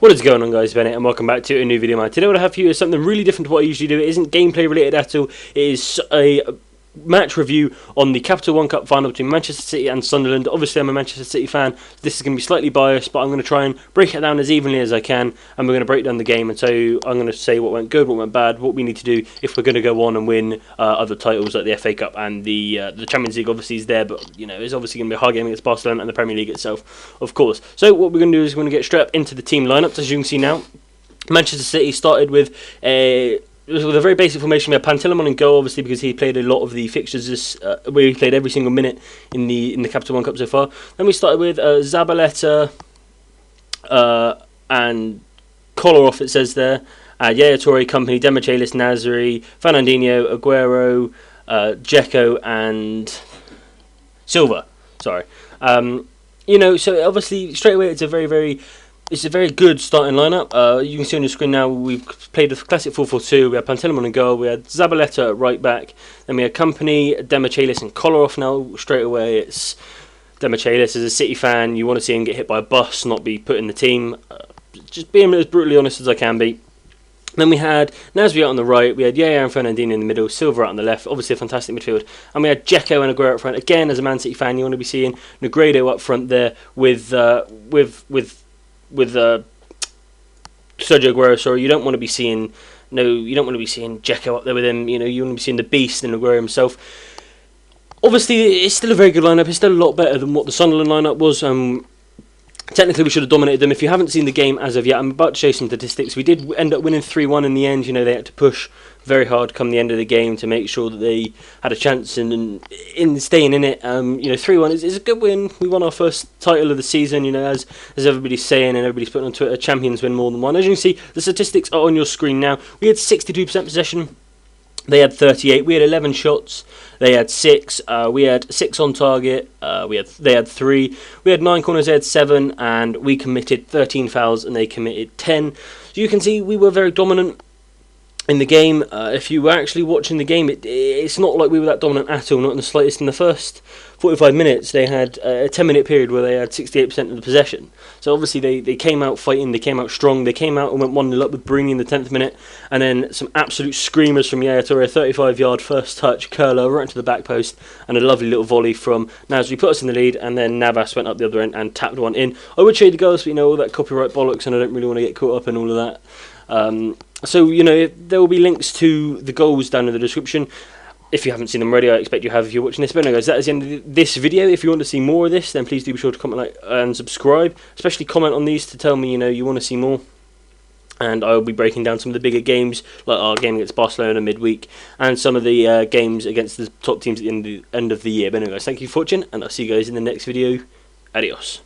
What is going on, guys? Bennett, and welcome back to a new video, man. Today what I have for you is something really different to what I usually do. It isn't gameplay related at all. It is a match review on the Capital One Cup final between Manchester City and Sunderland. Obviously I'm a Manchester City fan, so this is going to be slightly biased, but I'm going to try and break it down as evenly as I can, and we're going to break down the game and I'm going to say what went good, what went bad, what we need to do if we're going to go on and win other titles like the FA Cup and the Champions League. Obviously is there, but you know, it's obviously going to be a hard game against Barcelona and the Premier League itself, of course. So what we're going to do is we're going to get straight up into the team lineups. As you can see now, Manchester City started with a very basic formation. We had Pantilimon in goal, obviously, because he played a lot of the fixtures where he played every single minute in the Capital One Cup so far. Then we started with Zabaleta and Kolarov, it says there. Yaya Toure, Company, Demichelis, Nasri, Fernandinho, Aguero, Dzeko, and Silva. Sorry. You know, so obviously straight away it's a very good starting lineup. You can see on your screen now we've played a classic 4-4-2. We had Pantilimon in goal, we had Zabaleta at right back, then we had Company, Demichelis and Kolarov. Now straight away it's Demichelis. As a City fan, you want to see him get hit by a bus, not be put in the team. Just being as brutally honest as I can be. Then we had Nasri out on the right, we had Yaya and Fernandinho in the middle, Silva out on the left, obviously a fantastic midfield, and we had Dzeko and Aguero up front. Again, as a Man City fan, you want to be seeing Negredo up front there with Sergio Aguero. Sorry, you don't want to be seeing Dzeko up there with him. You know, you want to be seeing the beast and Aguero himself. Obviously, it's still a very good lineup. It's still a lot better than what the Sunderland lineup was. Technically, we should have dominated them. If you haven't seen the game as of yet, I'm about to show you some statistics. We did end up winning 3-1 in the end. You know, they had to push very hard come the end of the game to make sure that they had a chance in staying in it. You know, 3-1 is a good win. We won our first title of the season. You know, as everybody's saying and everybody's putting on Twitter, champions win more than one. As you can see, the statistics are on your screen now. We had 62% possession. They had 38. We had 11 shots. They had 6. We had 6 on target. They had 3. We had 9 corners. They had 7, and we committed 13 fouls, and they committed 10. So you can see we were very dominant in the game. If you were actually watching the game, it's not like we were that dominant at all, not in the slightest. In the first 45 minutes, they had a 10-minute period where they had 68% of the possession. So obviously they came out fighting, they came out strong, they came out and went 1-0 up with Bruni in the 10th minute, and then some absolute screamers from Yaya Toure, 35-yard first touch, curler right into the back post, and a lovely little volley from Nasri put us in the lead, and then Navas went up the other end and tapped one in. I would show you the goals, but you know, all that copyright bollocks, and I don't really want to get caught up in all of that. So, you know, there will be links to the goals down in the description. If you haven't seen them already, I expect you have if you're watching this. But anyway, guys, that is the end of this video. If you want to see more of this, then please do be sure to comment, like, and subscribe. Especially comment on these to tell me, you know, you want to see more. And I will be breaking down some of the bigger games, like our game against Barcelona midweek, and some of the games against the top teams at the end of the year. But anyway, guys, thank you for watching, and I'll see you guys in the next video. Adios.